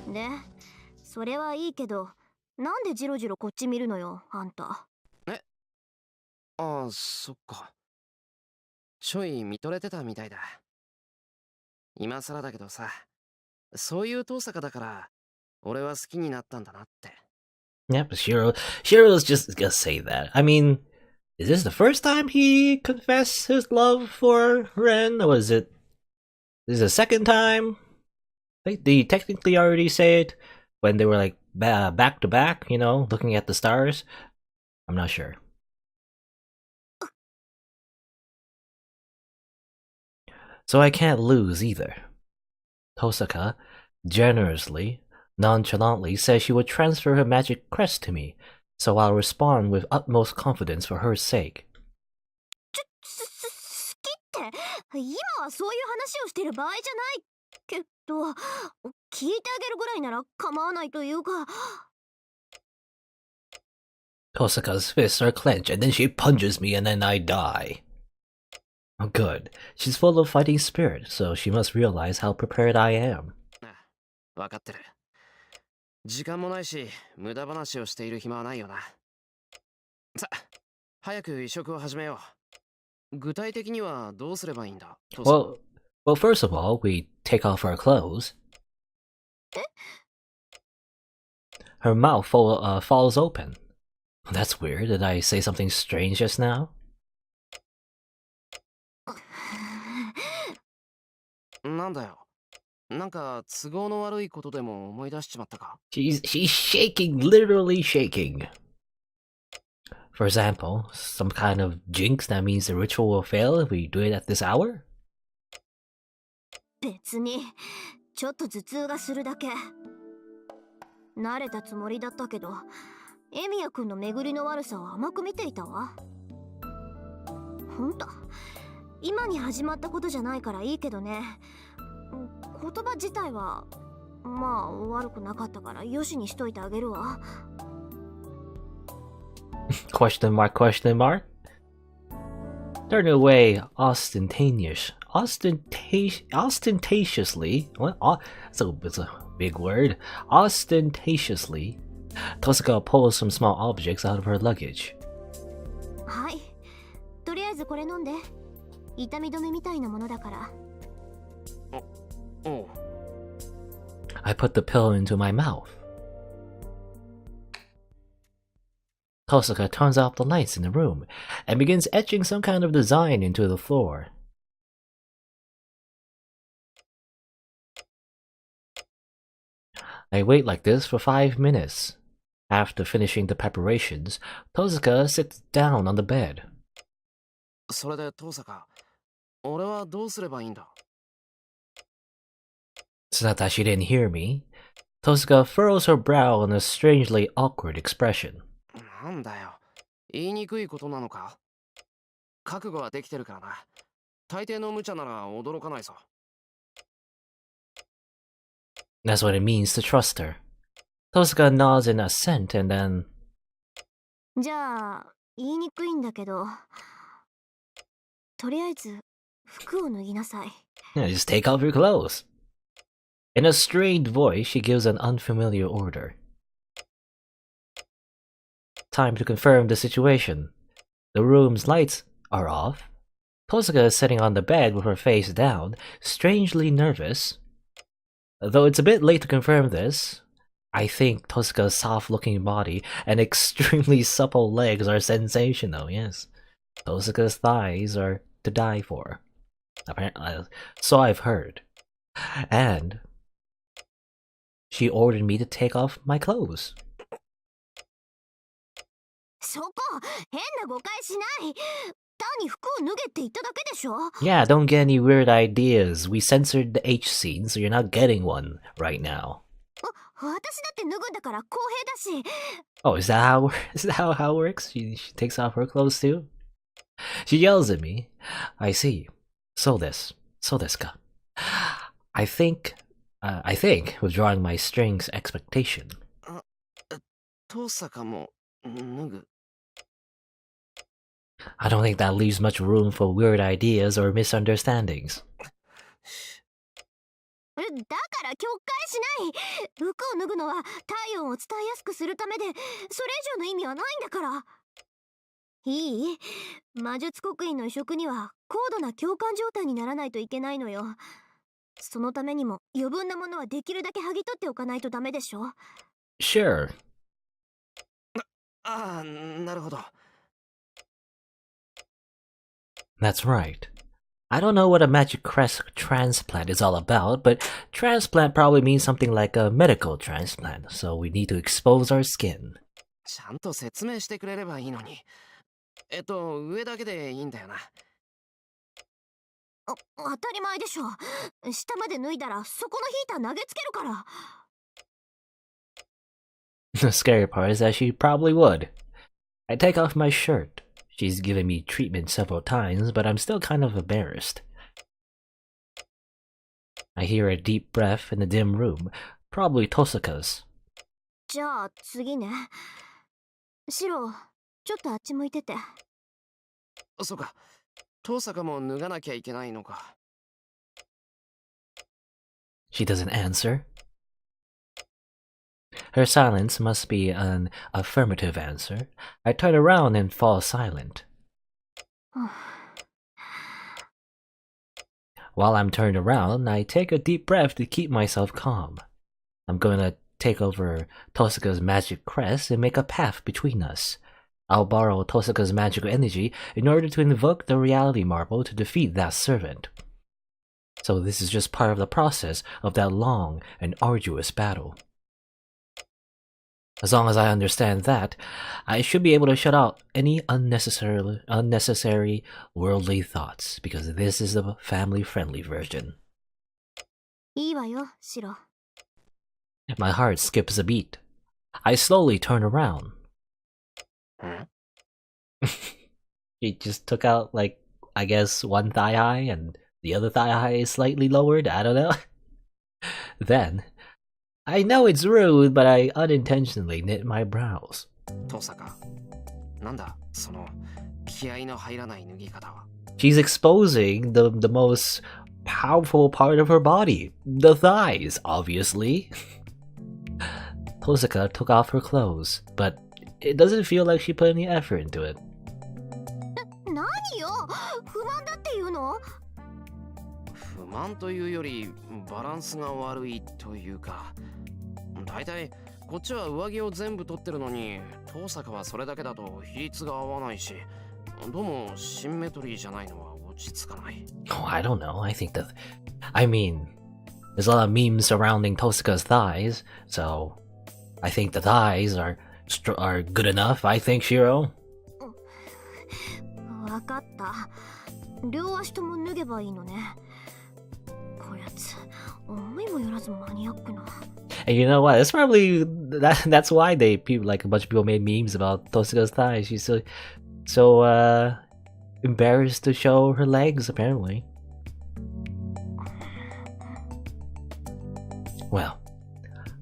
で、それはいいけど、なんでジロジロこっち見るのよ、あんた。え、ああ、そっか。ちょい見とれてたみたいだ。今更だけどさ、そういう遠坂だから、俺は好きになったんだなって。Yeah, but Shiro's just gonna say that. I mean, is this the first time he confessed his love for Ren, or was it this is the second time? Like, did he technically already say it when they were like back to back, you know, looking at the stars? I'm not sure. So I can't lose either. Tosaka generously, nonchalantly says she would transfer her magic crest to me, so I'll respond with utmost confidence for her sake. 好きって、今はそういう話をしてる場合じゃないけど、聞いてあげるぐらいなら構わないというか。Tosaka's fists are clenched, and then she punches me, and then I die. Oh, good. She's full of fighting spirit, so she must realize how prepared I am. わかってる。時間もないし、無駄話をしている暇はないよな。さ、早く移植を始めよう。具体的にはどうすればいいんだ？ Well, first of all, we take off our clothes. Her mouth falls open. That's weird. Did I say something strange just now? なんだよ。なんか都合の悪いことでも思い出しちまったか？ She's shaking, literally shaking. For example, some kind of jinx that means the ritual will fail if we do it at this hour? 別に、ちょっと頭痛がするだけ。慣れたつもりだったけど、エミヤ君の巡りの悪さを甘く見ていたわ。ほんと、今に始まったことじゃないからいいけどね。言葉自体はまあ悪くなかったからよしにしといてあげるわ。Question mark, question mark? Turn away ostentatiously. What? It's a big word. Ostentatiously, Tosaka pulls some small objects out of her luggage. はい。とりあえずこれ飲んで。痛み止めみたいなものだから。おう。I put the pill into my mouth. Tosaka turns off the lights in the room and begins etching some kind of design into the floor. I wait like this for 5 minutes. After finishing the preparations, Tosaka sits down on the bed. それで遠坂、俺はどうすればいいんだ？ It's not that she didn't hear me. Tosaka furrows her brow in a strangely awkward expression. なんだよ。言いにくいことなのか？覚悟はできてるからな。大抵の無茶なら驚かないぞ。That's what it means to trust her. Tosaka nods in assent and then... じゃあ、言いにくいんだけど、とりあえず服を脱ぎなさい。Yeah, just take off your clothes. In a strained voice, she gives an unfamiliar order. Time to confirm the situation. The room's lights are off. Tosaka is sitting on the bed with her face down, strangely nervous. Though it's a bit late to confirm this, I think Tosaka's soft-looking body and extremely supple legs are sensational, yes. Tosaka's thighs are to die for. Apparently, so I've heard. And she ordered me to take off my clothes. そこ、変な誤解しない。単に服を脱げって言っただけでしょ。 Yeah, don't get any weird ideas. We censored the H scene, so you're not getting one right now. 私だって脱ぐんだから公平だし。 Oh, is that how it works? She takes off her clothes too? She yells at me. I see. So desu ka. I think, withdrawing my strings expectation. 遠坂も脱ぐ。I don't think that leaves much room for weird ideas or misunderstandings. だから曲解しない。服を脱ぐのは体温を伝えやすくするためで、それ以上の意味はないんだから。いい？魔術刻印の移植には高度な共感状態にならないといけないのよ。そのためにも余分なものはできるだけ剥ぎ取っておかないとダメでしょ。 Sure. ああ、なるほど。That's right. I don't know what a magic crest transplant is all about, but transplant probably means something like a medical transplant, so we need to expose our skin. ちゃんと説明してくれればいいのに。上だけでいいんだよな。当たり前でしょ。下まで脱いだらそこのヒーター投げつけるから。The scary part is that she probably would. I take off my shirt. She's given me treatment several times, but I'm still kind of embarrassed. I hear a deep breath in the dim room, probably Tosaka's. じゃあ次ね。シロ、ちょっとあっち向いてて。そうか。遠坂も脱がなきゃいけないのか。She doesn't answer. Her silence must be an affirmative answer. I turn around and fall silent. While I'm turned around, I take a deep breath to keep myself calm. I'm going to take over Tosaka's magic crest and make a path between us. I'll borrow Tosaka's magical energy in order to invoke the reality marble to defeat that servant. So this is just part of the process of that long and arduous battle. As long as I understand that, I should be able to shut out any unnecessary worldly thoughts, because this is the family-friendly version. いいわよ、シロ。 My heart skips a beat. I slowly turn around. She just took out, like, I guess one thigh high and the other thigh high is slightly lowered, I don't know. Then, I know it's rude, but I unintentionally knit my brows. 遠坂。なんだ、その、気合の入らない脱ぎ方は。She's exposing the most powerful part of her body, the thighs, obviously. Tosaka took off her clothes, but it doesn't feel like she put any effort into it. 何よ、不満だっていうの？不満というより、バランスが悪いというか。だいたいこっちは上着を全部取ってるのに、遠坂はそれだけだと比率が合わないし、どうもシンメトリーじゃないのは落ち着かない。Oh, I don't know. I think I mean, there's a lot of memes surrounding Tosaka's thighs, so I think the thighs are good enough, I think, Shiro. わかった。両足とも脱げばいいのね。こやつ、思いもよらずマニアックな。And you know what? It's probably that's why a bunch of people made memes about Tosaka's thighs. She's so embarrassed to show her legs, apparently. Well,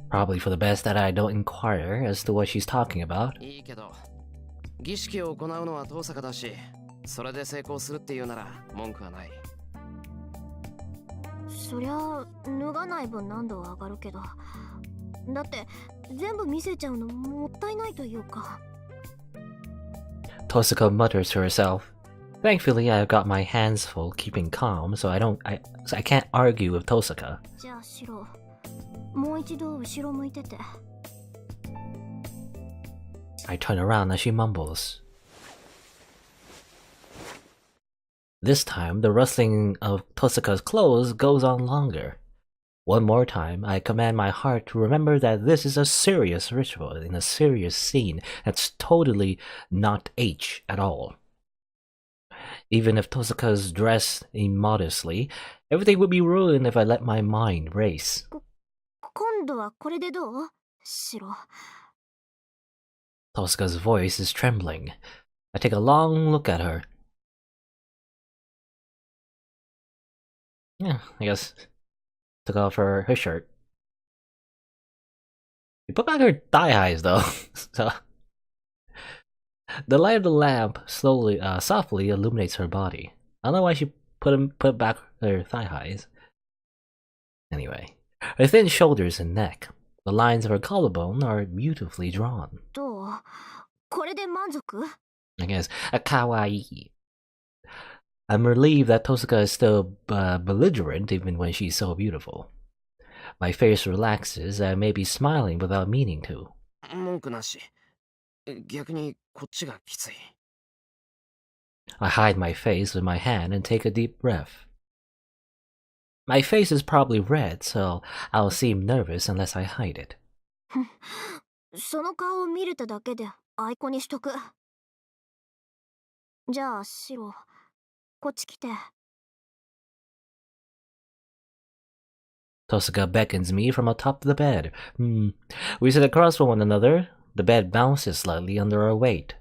probably for the best that I don't inquire as to what she's talking about. いいけど、儀式を行うのは遠坂だし、それで成功するっていうなら文句はない。そりゃ脱がない分難度は上がるけど、だって全部見せちゃうのもったいないというか。 Tosaka mutters to herself. Thankfully, I've got my hands full keeping calm, so I can't argue with Tosaka. じゃあシロ、もう一度後ろ向いてて。 I turn around as she mumbles. This time, the rustling of Tosaka's clothes goes on longer. One more time, I command my heart to remember that this is a serious ritual in a serious scene that's totally not H at all. Even if Tosaka's dressed immodestly, everything would be ruined if I let my mind race. 今度はこれでどう？シロ。 Tosaka's voice is trembling. I take a long look at her. Yeah, I guess. Took off her shirt. She put back her thigh highs though. So the light of the lamp softly illuminates her body. I don't know why she put back her thigh highs. Anyway, her thin shoulders and neck, the lines of her collarbone are beautifully drawn. どう？これで満足？ I guess, a kawaii. I'm relieved that Tosuka is still belligerent even when she's so beautiful. My face relaxes, I may be smiling without meaning to. 文句なし。逆にこっちがきつい。I hide my face with my hand and take a deep breath. My face is probably red, so I'll seem nervous unless I hide it. その顔を見れただけでアイコにしとく。じゃあ、シロ、こっち来て。Tosuka beckons me from atop the bed. We sit across from one another. The bed bounces slightly under our weight.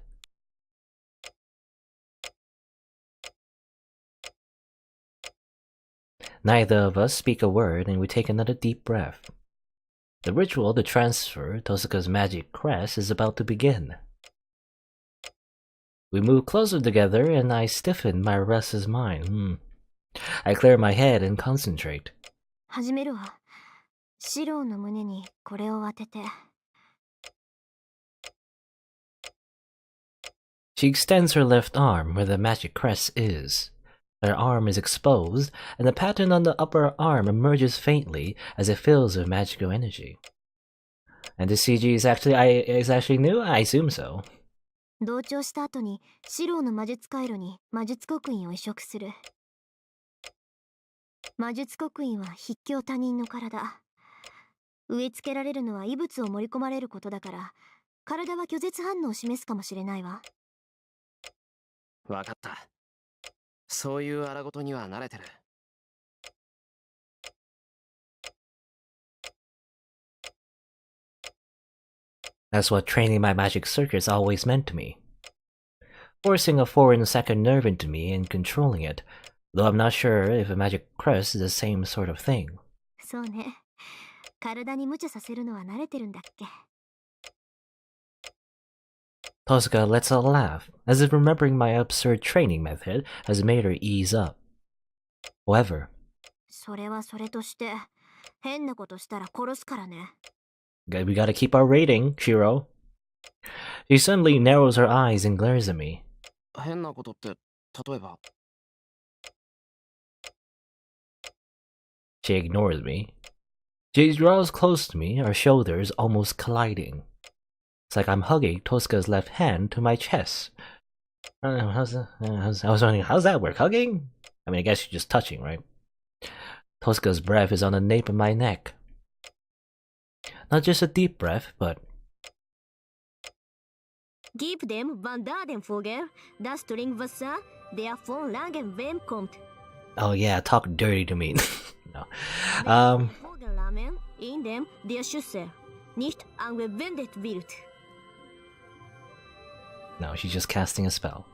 Neither of us speak a word, and we take another deep breath. The ritual to transfer Tosuka's magic crest is about to begin. We move closer together, and I stiffen my restless mind. I clear my head and concentrate. 始めるわ。シロの胸にこれを当てて。She extends her left arm where the magic crest is. Her arm is exposed, and the pattern on the upper arm emerges faintly as it fills with magical energy. And this CG is actually new? I assume so. 同調した後にシロの魔術回路に魔術刻印を移植する。魔術刻印は筆記他人の体。植え付けられるのは異物を盛り込まれることだから、体は拒絶反応を示すかもしれないわ。わかった。そういう荒事には慣れてる。That's what training my magic circuits always meant to me. Forcing a foreign second nerve into me and controlling it, though I'm not sure if a magic crest is the same sort of thing. そうね。体に無茶させるのは慣れてるんだっけ。Tosuka lets out a laugh, as if remembering my absurd training method has made her ease up. However, それはそれとして、変なことしたら殺すからね。we gotta keep our rating, Shiro. She suddenly narrows her eyes and glares at me. 変なことって、例えば。She ignores me. She draws close to me, our shoulders almost colliding. It's like I'm hugging Tosuka's left hand to my chest. I don't know, I was wondering, how's that work? Hugging? I mean, I guess you're just touching, right? Tosuka's breath is on the nape of my neck. Not just a deep breath, but... Gib dem Vandadenvogel, das Trinkwasser, der von langem Wem kommt. Oh yeah, talk dirty to me. No. Vogelrahmen in dem der Schüssel, nicht angewendet wird. No, she's just casting a spell.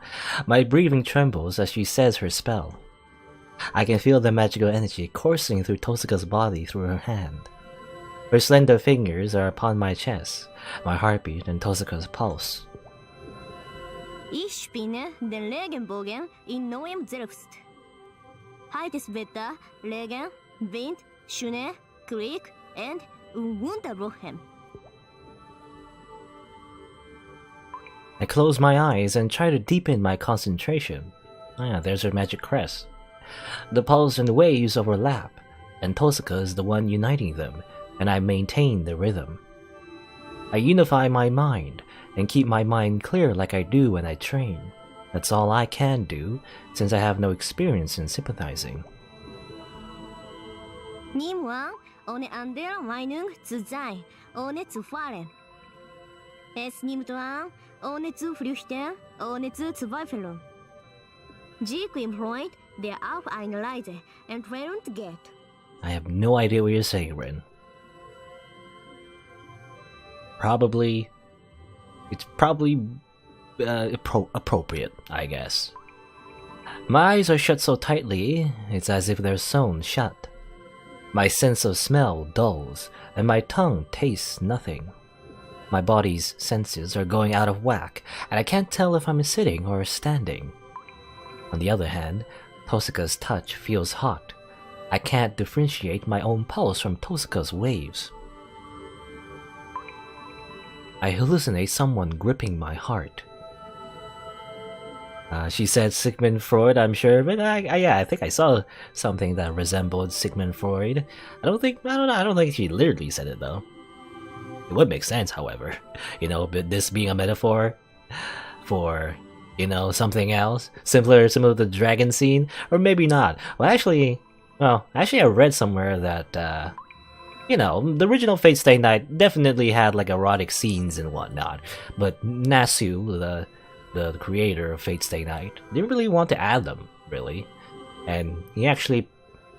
My breathing trembles as she says her spell. I can feel the magical energy coursing through Tosuka's body through her hand. Her slender fingers are upon my chest, my heartbeat and Tosuka's pulse. Ich spinne den Regenbogen in neuem Selbst. Heute ist Wetter, Regen, Wind, Schnee, Krieg and ununterbrochen. I close my eyes and try to deepen my concentration. Ah, there's her magic crest. The pulse and waves overlap, and Tosuka is the one uniting them, and I maintain the rhythm. I unify my mind, and keep my mind clear like I do when I train. That's all I can do, since I have no experience in sympathizing. Niemand ohne andere Meinung zu sein, ohne zu fallen. Es nimmt an, ohne zu flüchten, ohne zu zweifeln. Sieg im Freund, der auf eine Reise entfernt geht. I have no idea what you're saying, Rin. It's probably appropriate, I guess. My eyes are shut so tightly, it's as if they're sewn shut. My sense of smell dulls, and my tongue tastes nothing. My body's senses are going out of whack, and I can't tell if I'm sitting or standing. On the other hand, Tosuka's touch feels hot. I can't differentiate my own pulse from Tosaka's waves. I hallucinate someone gripping my heart. She said Sigmund Freud, I'm sure, but I think I saw something that resembled Sigmund Freud. I don't think she literally said it though. It would make sense, however, but this being a metaphor for, something else, similar to the dragon scene, or maybe not. Actually, I read somewhere that, the original Fate Stay Night definitely had like erotic scenes and whatnot, but Nasu, the creator of Fate Stay Night, didn't really want to add them, really, and he actually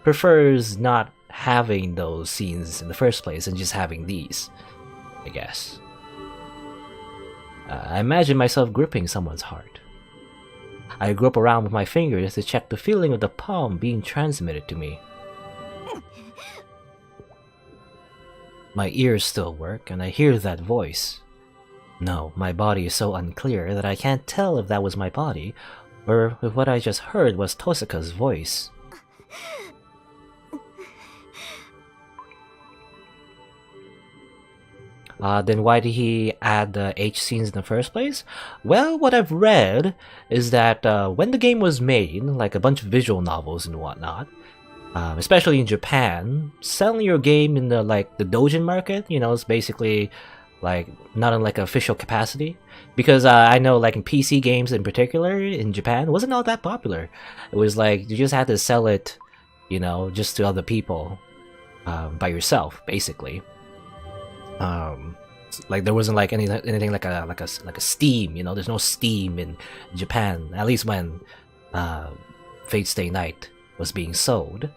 prefers not having those scenes in the first place and just having these, I guess. I imagine myself gripping someone's heart. I grope around with my fingers to check the feeling of the palm being transmitted to me. My ears still work, and I hear that voice. No, my body is so unclear that I can't tell if that was my body, or if what I just heard was Tosaka's voice. Then why did he add the H scenes in the first place? Well, what I've read is that when the game was made, like a bunch of visual novels and whatnot, especially in Japan, selling your game in the doujin market, it's basically like not in like official capacity, because I know like in PC games in particular in Japan, it wasn't all that popular. It was like you just had to sell it, just to other people, by yourself, basically. Like there wasn't like anything like a Steam, there's no Steam in Japan, at least when Fate Stay Night was being sold.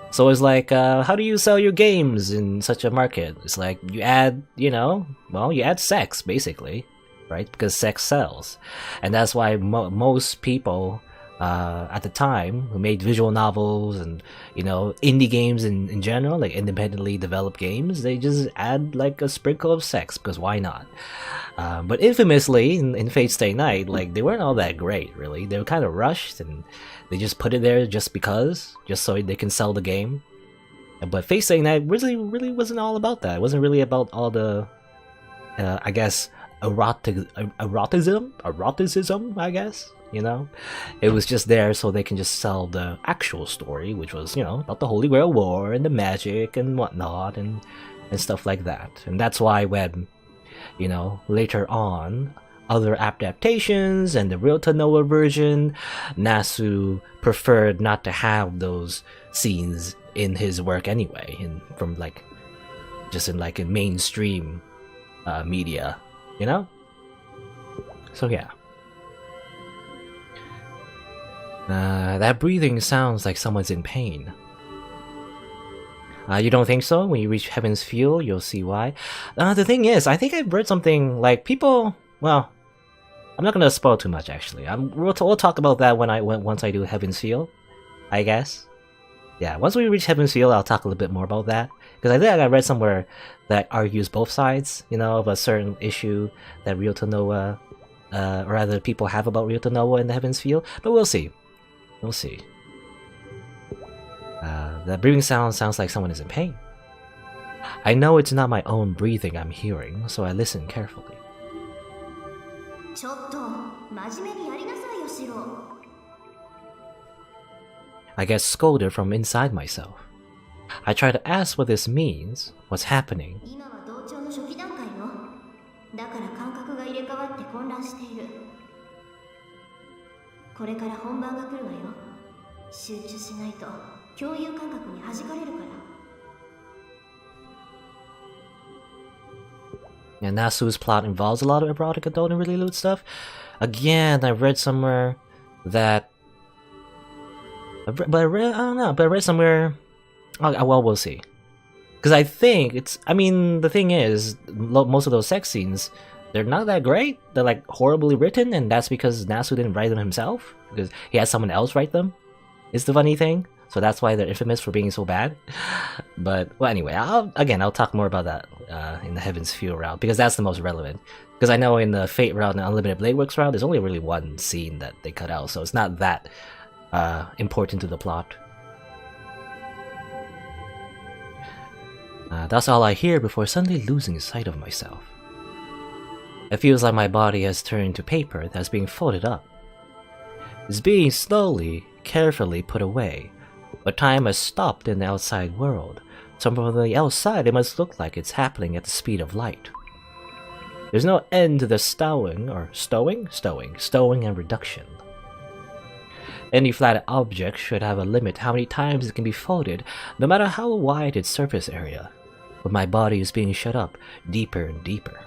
So it's like, how do you sell your games in such a market? It's like you add, you add sex, basically, right? Because sex sells. And that's why most people at the time who made visual novels and, indie games in general, like independently developed games, they just add like a sprinkle of sex, because why not? But infamously, in Fate Stay Night, like they weren't all that great, really. They were kind of rushed, and they just put it there just so they can sell the game. But Fate Stay Night really wasn't all about that. It wasn't really about all the, I guess, eroticism, I guess. It was just there so they can just sell the actual story, which was, about the Holy Grail War and the magic and whatnot and stuff like that. And that's why when, later on, other adaptations and the Real Tanoa version, Nasu preferred not to have those scenes in his work anyway, in mainstream media, So yeah. That breathing sounds like someone's in pain. You don't think so? When you reach Heaven's Feel, you'll see why. The thing is, I think I've read something like people. Well, I'm not gonna spoil too much. Actually, we'll talk about that once I do Heaven's Feel, I guess. Yeah, once we reach Heaven's Feel, I'll talk a little bit more about that, because I think I read somewhere that argues both sides, of a certain issue that Real Tanoa, or rather people have about Real Tanoa in the Heaven's Feel. But we'll see. We'll see. That breathing sounds like someone is in pain. I know it's not my own breathing I'm hearing, so I listen carefully. I get scolded from inside myself. I try to ask what this means, what's happening. And Nasu's plot involves a lot of erotic adult and really lewd stuff. Again, I read somewhere that... I read somewhere... Oh, well, we'll see. Because I think it's... I mean, the thing is, most of those sex scenes, they're not that great. They're like horribly written, and that's because Nasu didn't write them himself. Because he had someone else write them, is the funny thing. So that's why they're infamous for being so bad. But, well, anyway, I'll talk more about that in the Heaven's Feel route, because that's the most relevant. Because I know in the Fate route and the Unlimited Blade Works route, there's only really one scene that they cut out, so it's not that important to the plot. That's all I hear before suddenly losing sight of myself. It feels like my body has turned to paper that's being folded up. It's being slowly, carefully put away, but time has stopped in the outside world, so from the outside it must look like it's happening at the speed of light. There's no end to the stowing and reduction. Any flat object should have a limit how many times it can be folded, no matter how wide its surface area, but my body is being shut up deeper and deeper.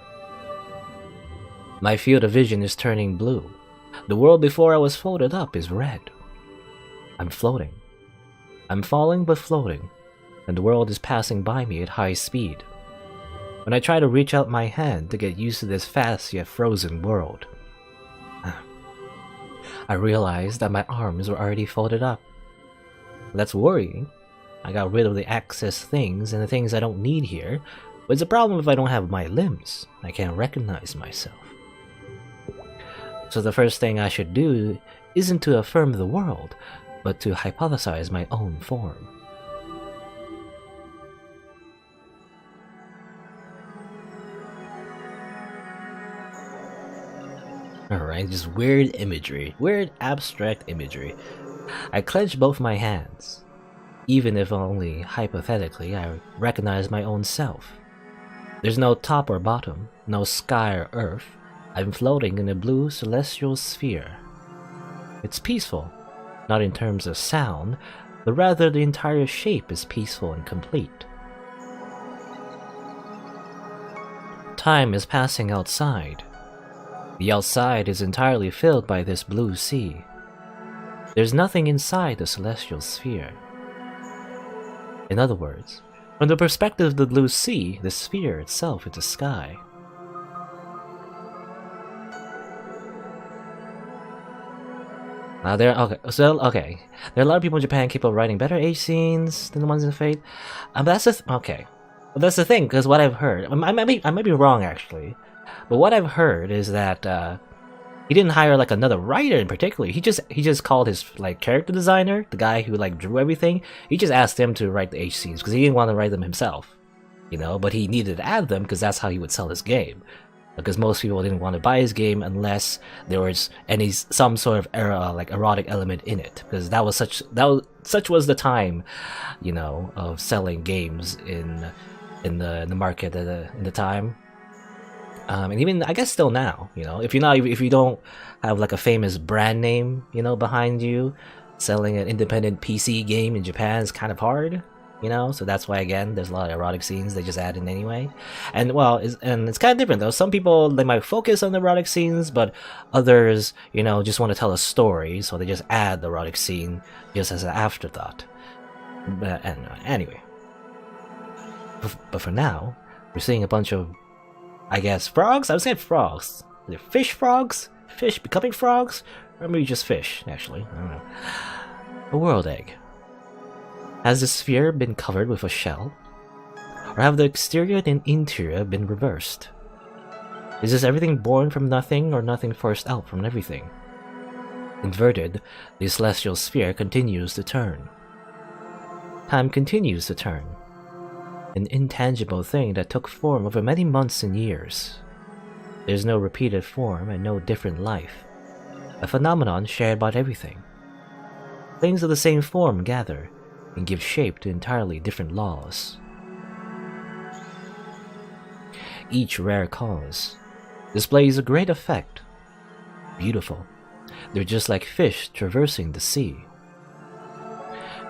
My field of vision is turning blue. The world before I was folded up is red. I'm floating. I'm falling but floating, and the world is passing by me at high speed. When I try to reach out my hand to get used to this fast yet frozen world, I realized that my arms were already folded up. That's worrying. I got rid of the excess things and the things I don't need here, but it's a problem if I don't have my limbs. I can't recognize myself. So the first thing I should do isn't to affirm the world, but to hypothesize my own form. Alright, just weird imagery. Weird abstract imagery. I clench both my hands. Even if only hypothetically I recognize my own self. There's no top or bottom, no sky or earth. I'm floating in a blue celestial sphere. It's peaceful, not in terms of sound, but rather the entire shape is peaceful and complete. Time is passing outside. The outside is entirely filled by this blue sea. There's nothing inside the celestial sphere. In other words, from the perspective of the blue sea, the sphere itself is the sky. There are a lot of people in Japan capable of writing better age scenes than the ones in Fate. But that's the thing, because what I've heard, I might be wrong actually, but what I've heard is that he didn't hire like another writer in particular. He just called his like character designer, the guy who like drew everything. He just asked him to write the age scenes because he didn't want to write them himself, you know. But he needed to add them because that's how he would sell his game. Because most people didn't want to buy his game unless there was some sort of like erotic element in it, because such was the time, you know, of selling games in the market in the time, and even I guess still now, you know, if you don't have like a famous brand name, you know, behind you, selling an independent PC game in Japan is kind of hard. You know, so that's why again there's a lot of erotic scenes they just add in anyway, and it's kind of different though. Some people they might focus on the erotic scenes, but others, you know, just want to tell a story, so they just add the erotic scene just as an afterthought. But anyway, but for now, we're seeing a bunch of, I guess, frogs. I would say frogs. They're fish frogs, fish becoming frogs, or maybe just fish. Actually, I don't know. A world egg. Has the sphere been covered with a shell? Or have the exterior and interior been reversed? Is this everything born from nothing or nothing forced out from everything? Inverted, the celestial sphere continues to turn. Time continues to turn. An intangible thing that took form over many months and years. There's no repeated form and no different life. A phenomenon shared by everything. Things of the same form gather and give shape to entirely different laws. Each rare cause displays a great effect. Beautiful. They're just like fish traversing the sea.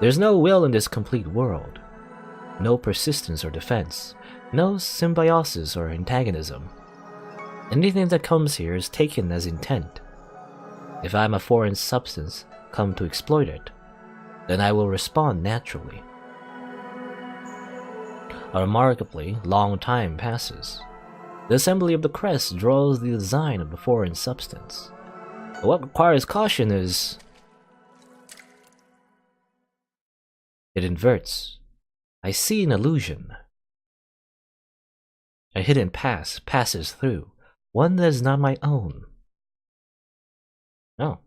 There's no will in this complete world. No persistence or defense. No symbiosis or antagonism. Anything that comes here is taken as intent. If I'm a foreign substance come to exploit it, then I will respond naturally. A remarkably long time passes. The assembly of the crest draws the design of the foreign substance. But what requires caution is it inverts. I see an illusion. A hidden path passes through, one that is not my own. No.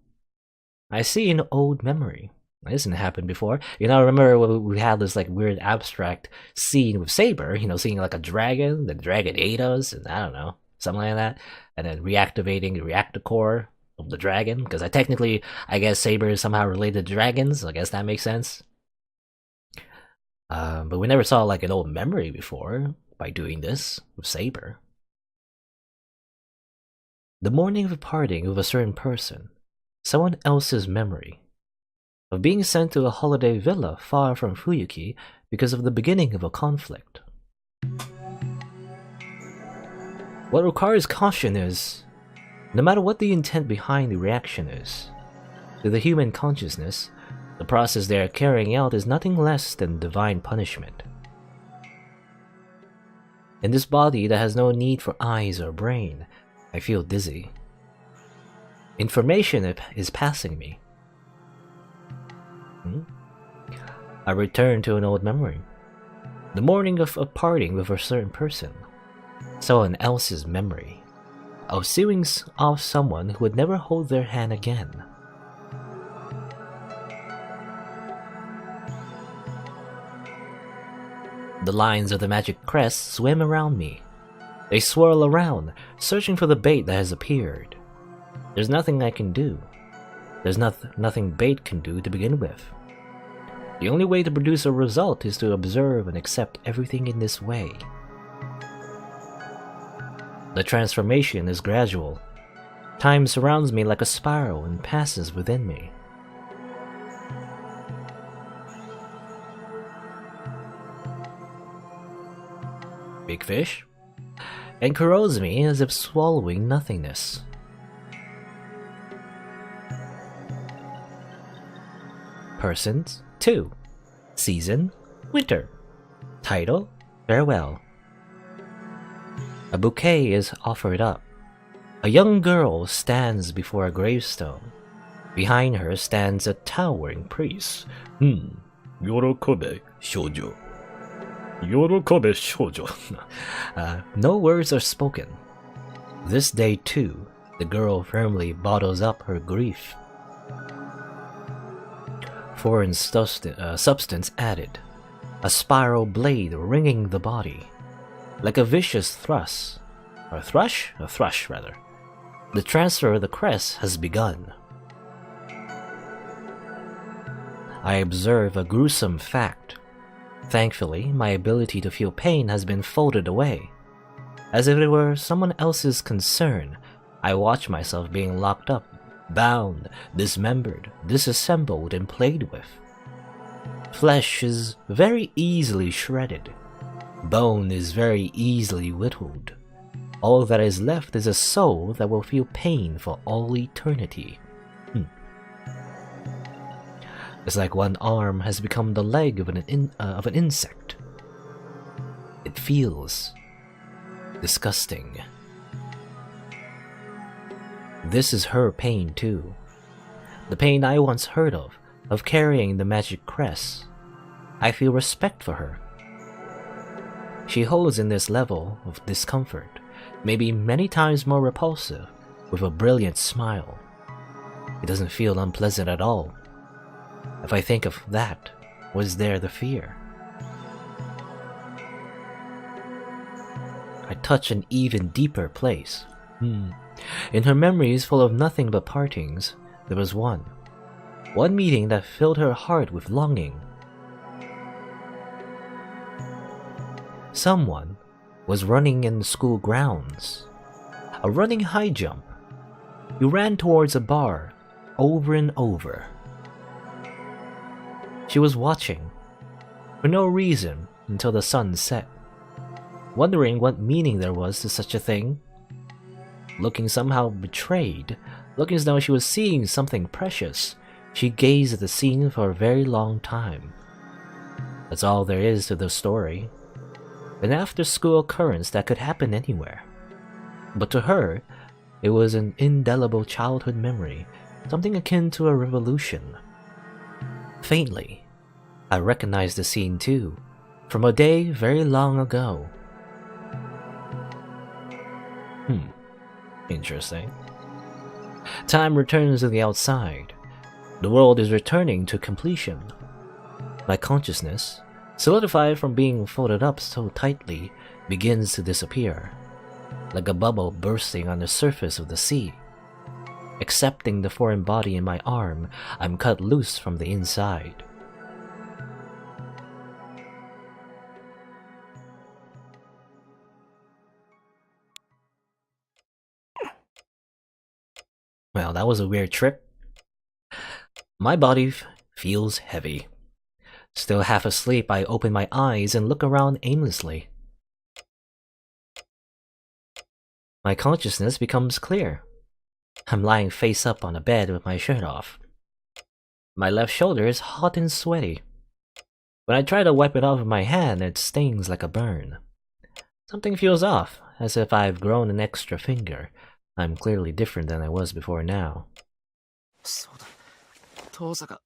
I see an old memory. This didn't happen before. I remember when we had this like weird abstract scene with Saber, seeing like a dragon, the dragon ate us, and I don't know, something like that. And then reactivating the reactor core of the dragon, because I guess Saber is somehow related to dragons, so I guess that makes sense. But we never saw like an old memory before by doing this with Saber. The morning of a parting with a certain person, someone else's memory, of being sent to a holiday villa far from Fuyuki because of the beginning of a conflict. What requires caution is, no matter what the intent behind the reaction is, to the human consciousness, the process they are carrying out is nothing less than divine punishment. In this body that has no need for eyes or brain, I feel dizzy. Information is passing me. I return to an old memory. The morning of a parting with a certain person. Someone else's memory. Of seeing off someone who would never hold their hand again. The lines of the magic crest swim around me. They swirl around, searching for the bait that has appeared. There's nothing I can do. There's nothing bait can do to begin with. The only way to produce a result is to observe and accept everything in this way. The transformation is gradual. Time surrounds me like a spiral and passes within me. Big fish? And corrodes me as if swallowing nothingness. Persons 2. Season winter. Title farewell. A bouquet is offered up. A young girl stands before a gravestone. Behind her stands a towering priest. Yorokobe shoujo. Yorokobe shoujo. No words are spoken. This day too, the girl firmly bottles up her grief. Foreign substance added. A spiral blade ringing the body. Like a vicious thrust. Or thrush? A thrush, rather. The transfer of the crest has begun. I observe a gruesome fact. Thankfully, my ability to feel pain has been folded away. As if it were someone else's concern, I watch myself being locked up, bound, dismembered, disassembled, and played with. Flesh is very easily shredded. Bone is very easily whittled. All that is left is a soul that will feel pain for all eternity. It's like one arm has become the leg of an insect. It feels disgusting. This is her pain too. The pain I once heard of carrying the magic crest. I feel respect for her. She holds in this level of discomfort, maybe many times more repulsive, with a brilliant smile. It doesn't feel unpleasant at all. If I think of that, was there the fear? I touch an even deeper place. In her memories full of nothing but partings, there was one meeting that filled her heart with longing. Someone was running in the school grounds. A running high jump. He ran towards a bar, over and over. She was watching, for no reason, until the sun set, wondering what meaning there was to such a thing. Looking somehow betrayed, looking as though she was seeing something precious, she gazed at the scene for a very long time. That's all there is to the story. An after-school occurrence that could happen anywhere. But to her, it was an indelible childhood memory, something akin to a revolution. Faintly, I recognized the scene too, from a day very long ago. Interesting. Time returns to the outside. The world is returning to completion. My consciousness, solidified from being folded up so tightly, begins to disappear, like a bubble bursting on the surface of the sea. Accepting the foreign body in my arm, I'm cut loose from the inside. Well, that was a weird trip. My body feels heavy. Still half asleep, I open my eyes and look around aimlessly. My consciousness becomes clear. I'm lying face up on a bed with my shirt off. My left shoulder is hot and sweaty. When I try to wipe it off with my hand, it stings like a burn. Something feels off, as if I've grown an extra finger. I'm clearly different than I was before now. そうだ。遠坂、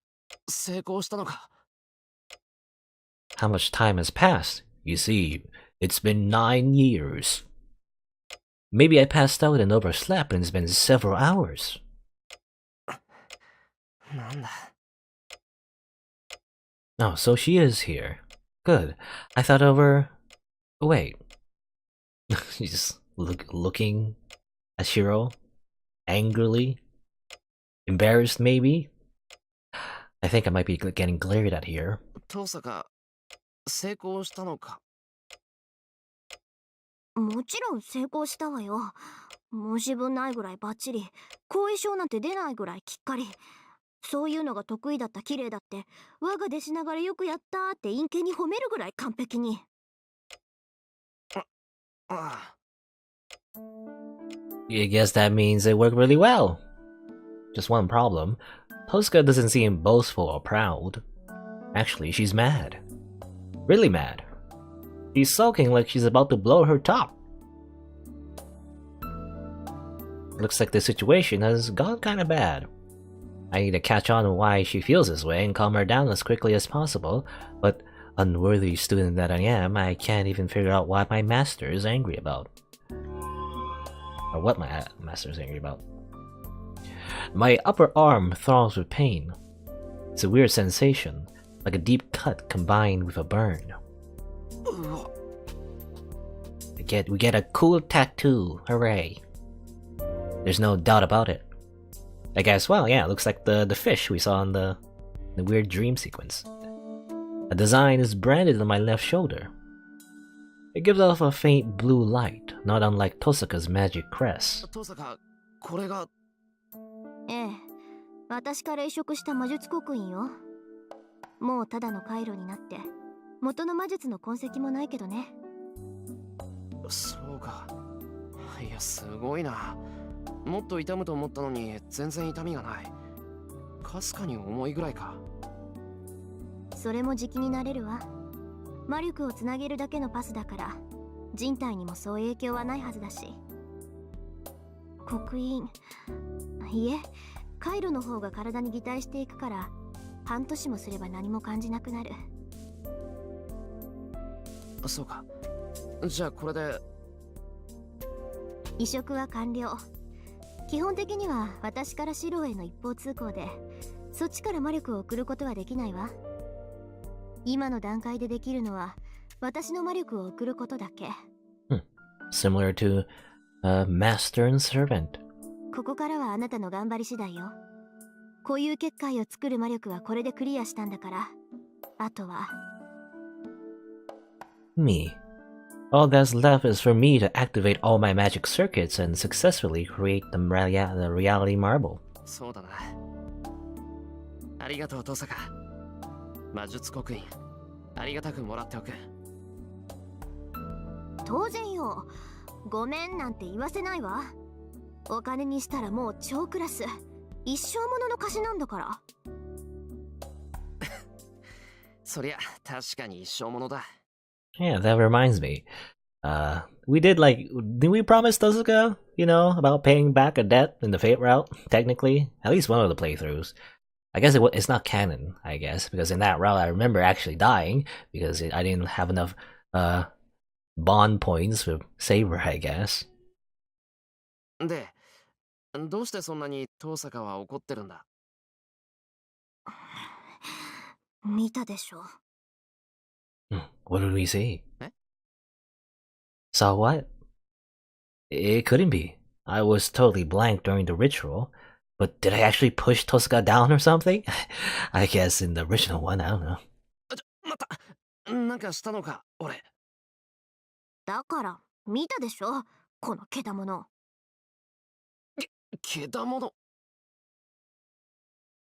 成功したのか。How much time has passed? You see, it's been 9 years. Maybe I passed out and overslept and it's been several hours. なんだ。Oh, so she is here. Good. I thought over... Wait. She's looking at Shiro angrily. Embarrassed, maybe? I think I might be getting glared at here. 遠坂、成功したのか。もちろん成功したわよ。申し分ないぐらいバッチリ。後遺症なんて出ないぐらいきっかり。そういうのが得意だった綺麗だって、我が弟子ながらよくやったーって陰険に褒めるぐらい完璧に。ああ。I guess that means it worked really well. Just one problem. Tosca doesn't seem boastful or proud. Actually, she's mad. Really mad. She's sulking like she's about to blow her top. Looks like the situation has gone kinda bad. I need to catch on to why she feels this way and calm her down as quickly as possible, but unworthy student that I am, I can't even figure out what my master is angry about. Or what my master is angry about. My upper arm throbs with pain. It's a weird sensation, like a deep cut combined with a burn. We get a cool tattoo, hooray. There's no doubt about it. I guess, well, yeah, it looks like the fish we saw in the weird dream sequence. A design is branded on my left shoulder. It gives off a faint blue light, not unlike Tosaka's magic crest. 遠坂、これが。ええ、私から移植した魔術刻印よ。もうただの回路になって、元の魔術の痕跡もないけどね。そうか。いや、すごいな。もっと痛むと思ったのに全然痛みがない。かすかに重いぐらいか。それも時期になれるわ。魔力をつなげるだけのパスだから、人体にもそう影響はないはずだし。刻印、いえ、回路の方が体に擬態していくから、半年もすれば何も感じなくなる。そうか。じゃあこれで。移植は完了。基本的には私からシロへの一方通行で、そっちから魔力を送ることはできないわ。今の段階でできるのは私の魔力を送ることだけ。Similar to master and servant. ここからはあなたの頑張り次第よ。固有結界を作る魔力はこれでクリアしたんだから、あとは。Me. All that's left is for me to activate all my magic circuits and successfully create the reality marble. そうだな。ありがとう、遠坂。魔術刻印、ありがたくもらっておく。当然よ。ごめんなんて言わせないわ。お金にしたらもう超クラス。一生ものの貸しなんだから。そりゃ、確かに一生ものだ。Yeah, that reminds me. We did did we promise Tosuka, about paying back a debt in the Fate route? Technically, at least one of the playthroughs. I guess it's not canon, I guess, because in that route I remember actually dying because I didn't have enough bond points for Saber, I guess. で、どうしてそんなに遠坂は怒ってるんだ？見たでしょ。 What did we see? え Saw what? It couldn't be. I was totally blank during the ritual. But did I actually push Tosuka down or something? I guess in the original one, I don't know. 待った。なんかしたのか、俺。だから見たでしょ、このけだもの。けだもの。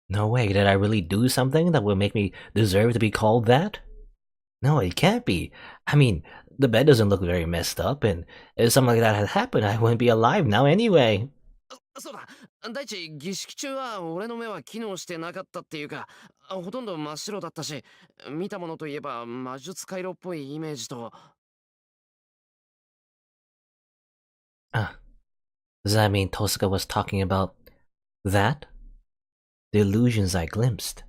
No way, did I really do something that would make me deserve to be called that? No, it can't be. I mean, the bed doesn't look very messed up, and if something like that had happened, I wouldn't be alive now anyway. そうだ。第一、儀式中は俺の目は機能してなかったっていうか、ほとんど真っ白だったし、見たものといえば魔術回路っぽいイメージと。Does that mean Tosuka was talking about that? The illusions I glimpsed.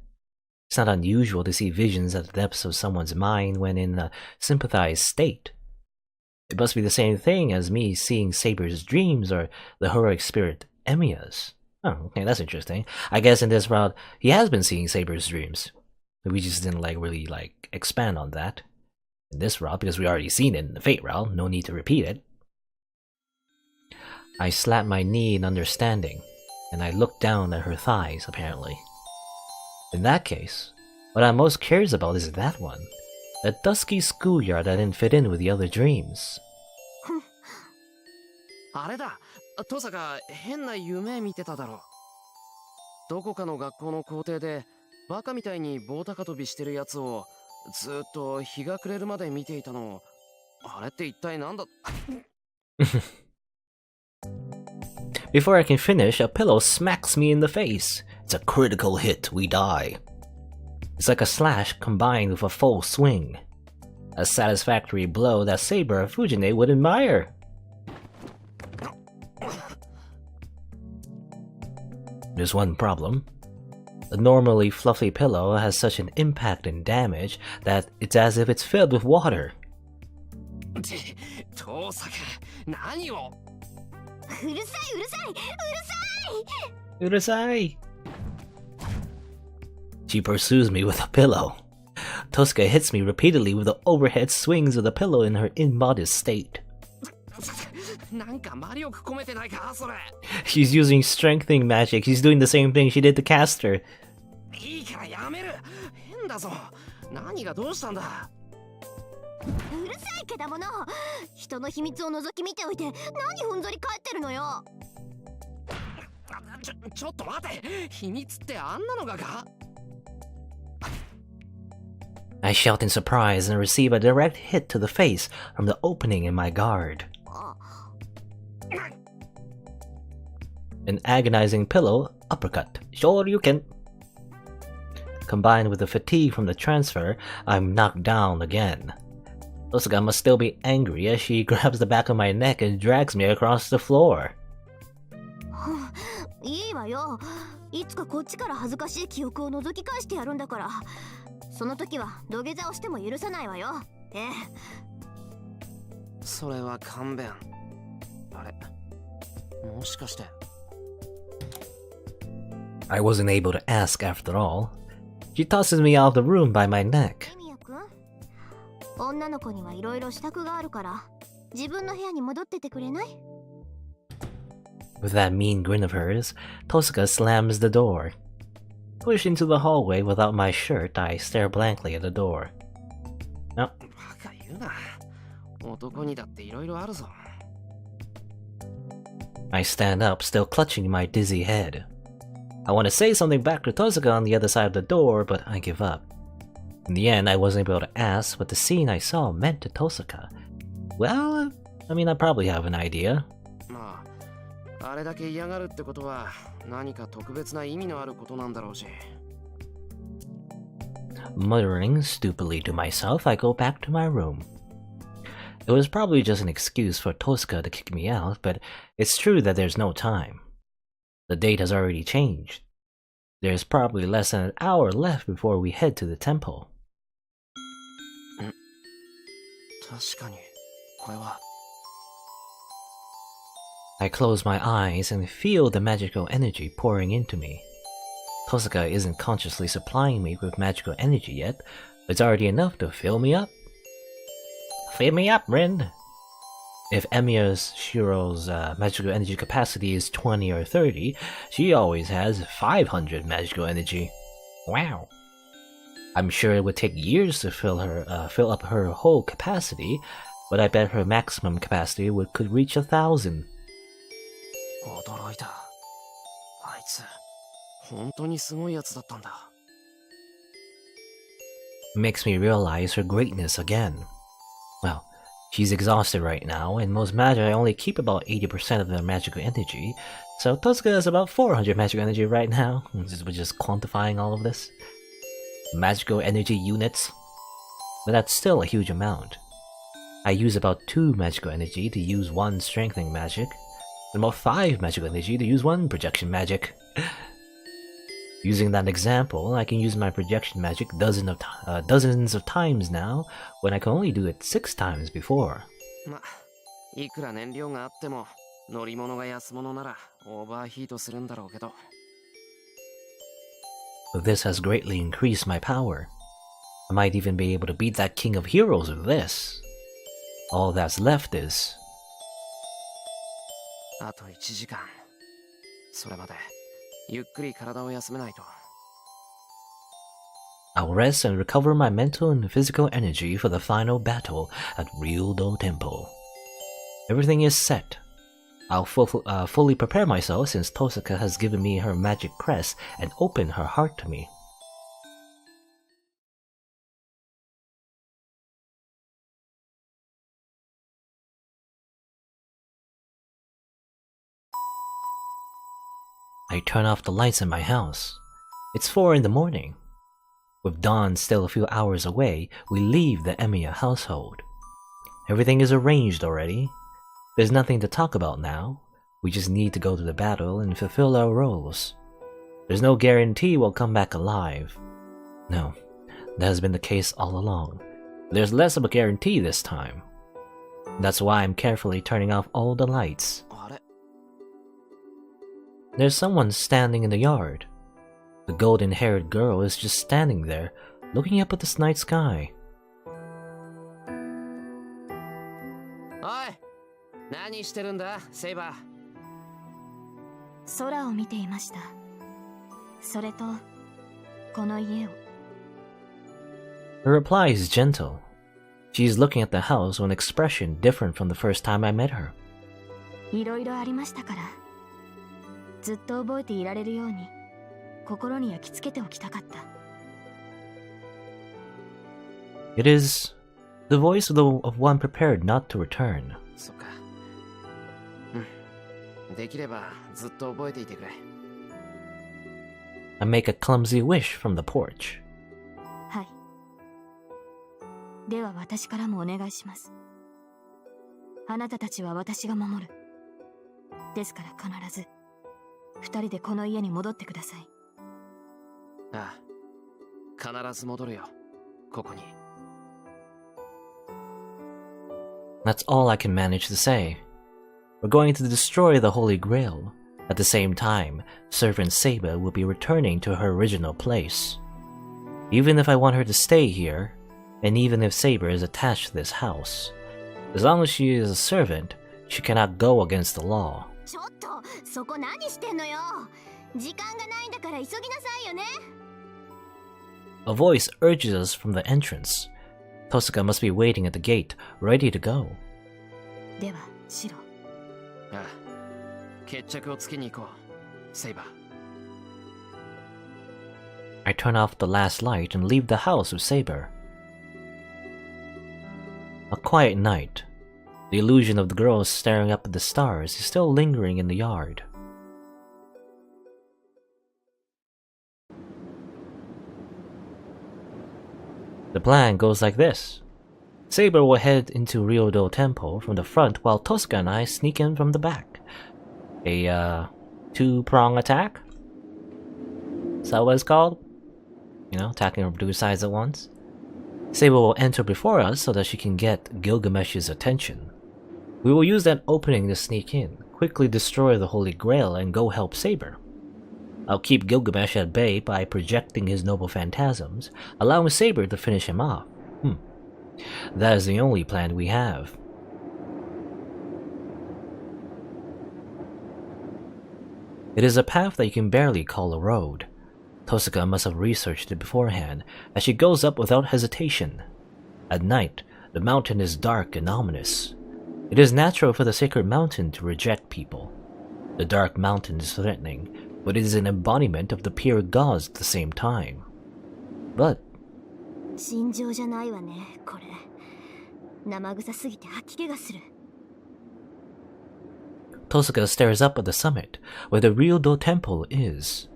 It's not unusual to see visions at the depths of someone's mind when in a sympathized state. It must be the same thing as me seeing Saber's dreams or the heroic spirit Emiya's. Oh, okay, that's interesting. I guess in this route, he has been seeing Saber's dreams. We just didn't really expand on that. In this route, because we already seen it in the Fate route, no need to repeat it. I slapped my knee in understanding, and I looked down at her thighs, apparently. In that case, what I'm most curious about is that one. That dusky schoolyard that didn't fit in with the other dreams. あれだ。トサが変な夢見てただろ。どこかの学校の校庭でバカみたいに棒高跳びしてるやつをずっと日が暮れるまで見ていたの。あれって一体なんだ。Before I can finish, a pillow smacks me in the face. It's a critical hit, we die. It's like a slash combined with a full swing. A satisfactory blow that Saber Fujine would admire. There's one problem. The normally fluffy pillow has such an impact and damage that it's as if it's filled with water. トサが何を。うるさいうるさいうるさい。 Urusai! She pursues me with a pillow. Tosuka hits me repeatedly with the overhead swings of the pillow in her immodest state. なんか魔力込めてないかそれ。 She's using strengthening magic. She's doing the same thing she did to Caster. いいからやめる。変だぞ。何がどうしたんだ。うるさいけだもの。人の秘密を覗き見ておいて何ふんぞり返ってるのよ。ちょっと待て。秘密ってあんなのがか。 I shout in surprise and receive a direct hit to the face from the opening in my guard. An agonizing pillow uppercut. Sure you can. Combined with the fatigue from the transfer, I'm knocked down again. Tosuka must still be angry as she grabs the back of my neck and drags me across the floor. いいわよ。いつかこっちから恥ずかしい記憶を覗き返してやるんだから。その時は土下座をしても許さないわよ。それは勘弁。あれ、もしかして。 I wasn't able to ask after all. She tosses me out of the room by my neck. エミヤ君、女の子にはいろいろ支度があるから自分の部屋に戻っててくれない？ With that mean grin of hers, Tosuka slams the door. Pushed into the hallway without my shirt, I stare blankly at the door. No. バカ言うな。男にだっていろいろあるぞ。 I stand up, still clutching my dizzy head. I want to say something back to Tosuka on the other side of the door, but I give up. In the end, I wasn't able to ask what the scene I saw meant to Tosuka. Well, I mean, I probably have an idea. まあ、あれだけ嫌がるってことは何か特別な意味のあることなんだろうし。 Muttering stupidly to myself, I go back to my room. It was probably just an excuse for Tosuka to kick me out, but it's true that there's no time. The date has already changed. There's probably less than an hour left before we head to the temple. 確かに、これは。 I close my eyes and feel the magical energy pouring into me. Tosaka isn't consciously supplying me with magical energy yet, it's already enough to fill me up. Fill me up, Rin! If Emiya Shiro's magical energy capacity is 20 or 30, she always has 500 magical energy. Wow. I'm sure it would take years to fill up her whole capacity, but I bet her maximum capacity could reach 1,000. 驚いた。あいつ、本当にすごいやつだったんだ。Makes me realize her greatness again. Well, she's exhausted right now, and most magi only keep about 80% of their magical energy, so Tosaka has about 400 magical energy right now. We're just quantifying all of this. Magical energy units. But that's still a huge amount. I use about 2 magical energy to use 1 strengthening magic, and about 5 magical energy to use 1 projection magic. Using that example, I can use my projection magic dozens of times now, when I can only do it 6 times before. ま、いくら燃料があっても、乗り物が安物ならオーバーヒートするんだろうけど。This has greatly increased my power. I might even be able to beat that king of heroes with this. All that's left is... あと1時間。それまで、ゆっくり体を休めないと。I'll rest and recover my mental and physical energy for the final battle at U.B.W Temple. Everything is set. I'll fully prepare myself since Tosaka has given me her magic crest and opened her heart to me. I turn off the lights in my house. It's 4 in the morning. With dawn still a few hours away, we leave the Emiya household. Everything is arranged already. There's nothing to talk about now. We just need to go to the battle and fulfill our roles. There's no guarantee we'll come back alive. No, that has been the case all along. There's less of a guarantee this time. That's why I'm carefully turning off all the lights. There's someone standing in the yard. The golden-haired girl is just standing there, looking up at the night sky. おい、何してるんだ、セイバー。空を見ていました。それと、この家を。Her reply is gentle. She's looking at the house with an expression different from the first time I met her. いろいろありましたから、ずっと覚えていられるように、心に焼き付けておきたかった。It is the voice of one prepared not to return. そっか。うん。できればずっと覚えていてくれ。I make a clumsy wish from the porch. はい。では私からもお願いします。あなたたちは私が守る。ですから必ず、2人でこの家に戻ってください。ああ。必ず戻るよ。ここに。That's all I can manage to say. We're going to destroy the Holy Grail. At the same time, Servant Saber will be returning to her original place. Even if I want her to stay here, and even if Saber is attached to this house, as long as she is a servant, she cannot go against the law. ちょっと、そこ何してんのよ。時間がないんだから急ぎなさいよね。A voice urges us from the entrance. Tosaka must be waiting at the gate, ready to go. では、シロ。ああ。決着をつけに行こう、セイバー。I turn off the last light and leave the house with Saber. A quiet night. The illusion of the girls staring up at the stars is still lingering in the yard. The plan goes like this. Saber will head into U.B.W Temple from the front while Tosaka and I sneak in from the back. A, 2-prong attack? Is that what it's called? You know, attacking from 2 sides at once? Saber will enter before us so that she can get Gilgamesh's attention. We will use that opening to sneak in, quickly destroy the Holy Grail, and go help Saber. I'll keep Gilgamesh at bay by projecting his noble phantasms, allowing Saber to finish him off. That is the only plan we have. It is a path that you can barely call a road. Tosuka must have researched it beforehand, as she goes up without hesitation. At night, the mountain is dark and ominous. It is natural for the sacred mountain to reject people. The dark mountain is threatening, but it is an embodiment of the pure gods at the same time. But 尋常じゃないわね、これ。生臭すぎて吐き気がする。Tosuka stares up at the summit, where the real Do Temple is.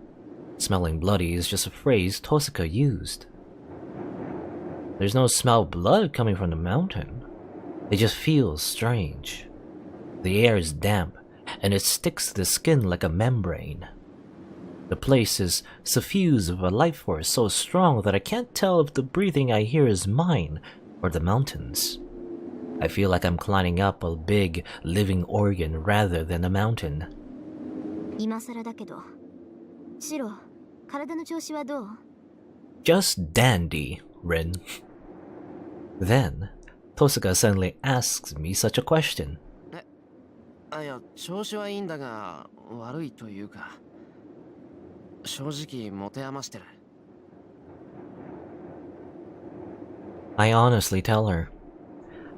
Smelling bloody is just a phrase Tosuka used. There's no smell of blood coming from the mountain. It just feels strange. The air is damp, and it sticks to the skin like a membrane. The place is suffused with a life force so strong that I can't tell if the breathing I hear is mine or the mountain's. I feel like I'm climbing up a big, living organ rather than a mountain. 今更だけど、シロ、体の調子はどう？ Just dandy, Rin. Then, Tosuka suddenly asks me such a question. いや、調子はいいんだが、悪いというか、正直持て余してる。I honestly tell her.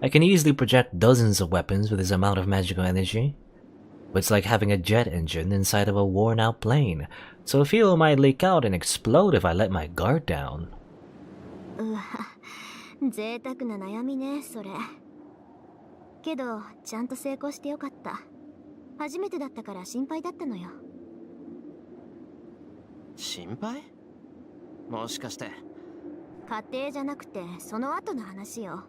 I can easily project dozens of weapons with this amount of magical energy. But it's like having a jet engine inside of a worn-out plane, so fuel might leak out and explode if I let my guard down. うわ、贅沢な悩みね、それ。けど、ちゃんと成功してよかった。初めてだったから心配だったのよ。心配？もしかして。家庭じゃなくて、その後の話よ。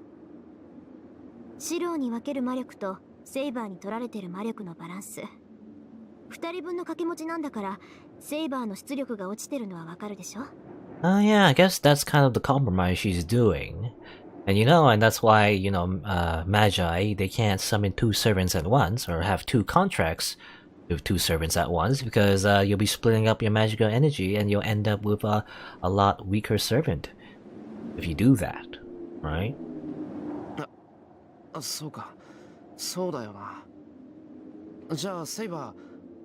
シローに分ける魔力とセイバーに取られてる魔力のバランス。二人分の掛け持ちなんだから、セイバーの出力が落ちてるのはわかるでしょ？ Yeah, I guess that's kind of the compromise she's doing. And and that's why, Magi, they can't summon two servants at once, or have two contracts with two servants at once, because you'll be splitting up your magical energy and you'll end up with a lot weaker servant if you do that, right? そうか、そうだよな。じゃあ、セイバ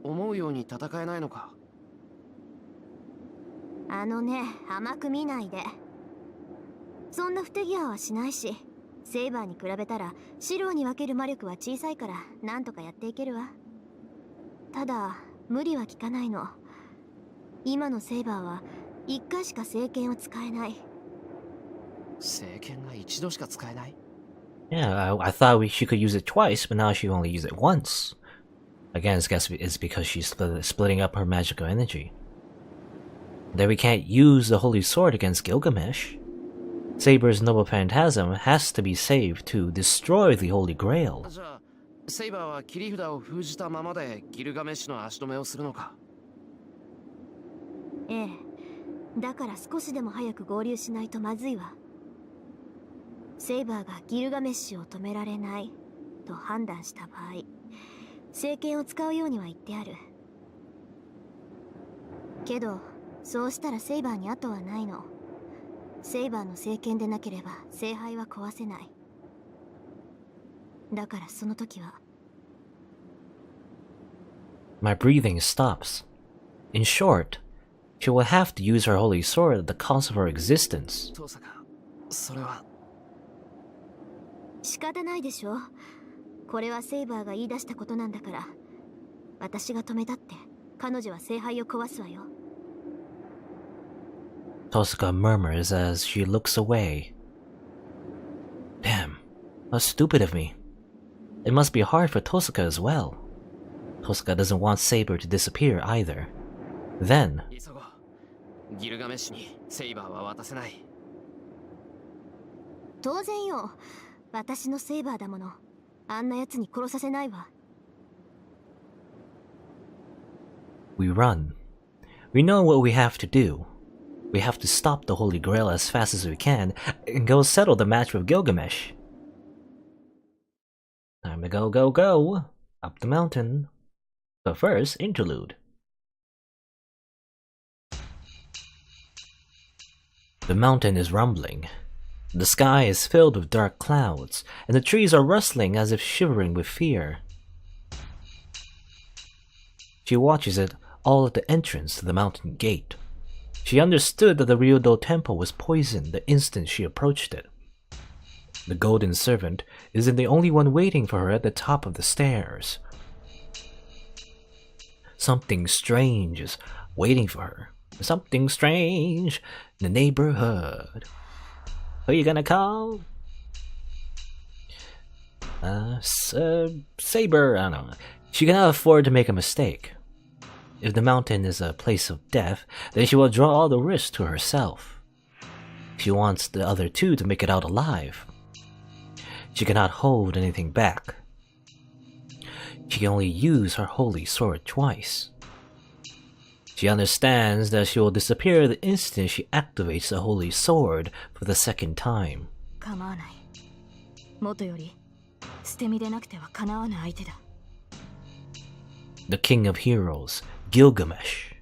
ー、思うように戦えないのか？あのね、甘く見ないで。そんな不手際はしないし、セイバーに比べたらシローに分ける魔力は小さいからなんとかやっていけるわ。ただ無理は効かないの。今のセイバーは一回しか聖剣を使えない。聖剣が一度しか使えない？ Yeah, I thought she could use it twice, but now she only used it once. Again, I guess it's because she's splitting up her magical energy. Then we can't use the Holy Sword against Gilgamesh. Saber's noble phantasm has to be saved to destroy the Holy Grail. じゃあ、セイバーは切り札を封じたままでギルガメッシュの足止めをするのか？ええ。だから少しでも早く合流しないとまずいわ。セイバーがギルガメッシュを止められないと判断した場合、聖剣を使うようには言ってある。けど、そうしたらセイバーに後はないの。セイバーの聖剣でなければ聖杯は壊せない。だからその時は。My breathing stops. In short, she will have to use her holy sword at the cost of her existence. トサカ、それは。仕方ないでしょ。これはセイバーが言い出したことなんだから。私が止めたって彼女は聖杯を壊すわよ。Tosuka murmurs as she looks away. Damn, how stupid of me. It must be hard for Tosuka as well. Tosuka doesn't want Saber to disappear either. Then, 急ごう。ギルガメッシュにセイバーは渡せない。当然よ。私のセイバーだもの。あんな奴に殺させないわ。we run. We know what we have to do. We have to stop the Holy Grail as fast as we can and go settle the match with Gilgamesh. Time to go, up the mountain. But first, interlude. The mountain is rumbling. The sky is filled with dark clouds, and the trees are rustling as if shivering with fear. She watches it all at the entrance to the mountain gate. She understood that the Ryudo temple was poisoned the instant she approached it. The golden servant isn't the only one waiting for her at the top of the stairs. Something strange is waiting for her. Something strange in the neighborhood. Who are you gonna call? Saber, I don't know. She cannot afford to make a mistake. If the mountain is a place of death, then she will draw all the risk to herself. She wants the other two to make it out alive. She cannot hold anything back. She can only use her holy sword twice. She understands that she will disappear the instant she activates the holy sword for the second time. 構わない。元より捨て身でなくてはかなわない相手だ。The king of heroes, Gilgamesh.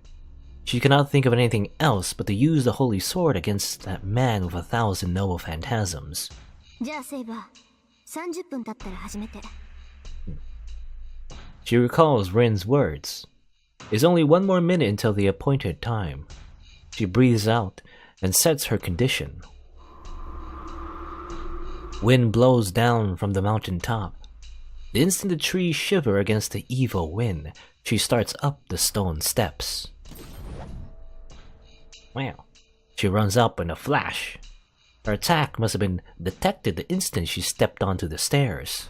She cannot think of anything else but to use the holy sword against that man with 1,000 noble phantasms. じゃあセイバー、30分経ったら始めて。She recalls Rin's words. It's only one more minute until the appointed time. She breathes out and sets her condition. Wind blows down from the mountain top. The instant the trees shiver against the evil wind, she starts up the stone steps. Wow. She runs up in a flash. Her attack must have been detected the instant she stepped onto the stairs.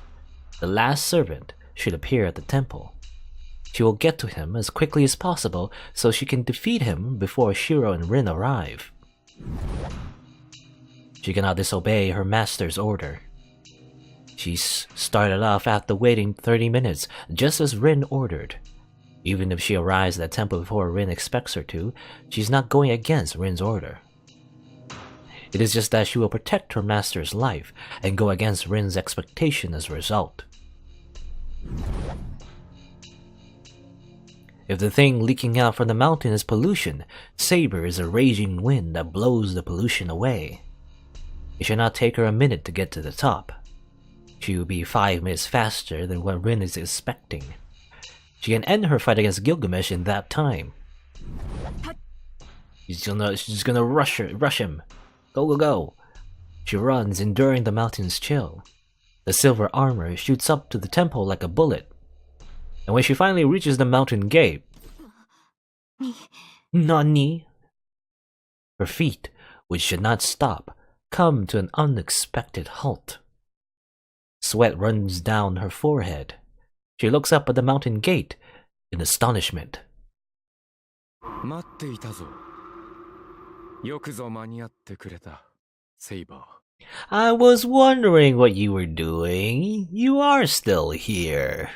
The last servant should appear at the temple. She will get to him as quickly as possible so she can defeat him before Shiro and Rin arrive. She cannot disobey her master's order. She started off after waiting 30 minutes, just as Rin ordered. Even if she arrives at the temple before Rin expects her to, she's not going against Rin's order. It is just that she will protect her master's life and go against Rin's expectation as a result. If the thing leaking out from the mountain is pollution, Saber is a raging wind that blows the pollution away. It should not take her a minute to get to the top. She will be 5 minutes faster than what Rin is expecting. She can end her fight against Gilgamesh in that time. She's gonna rush him. Go, go, go. She runs, enduring the mountain's chill. The silver armor shoots up to the temple like a bullet. And when she finally reaches the mountain gate... Nani? Her feet, which should not stop, come to an unexpected halt. Sweat runs down her forehead. She looks up at the mountain gate in astonishment. 待っていたぞ。よくぞ間に合ってくれた、セイバー。I was wondering what you were doing. You are still here.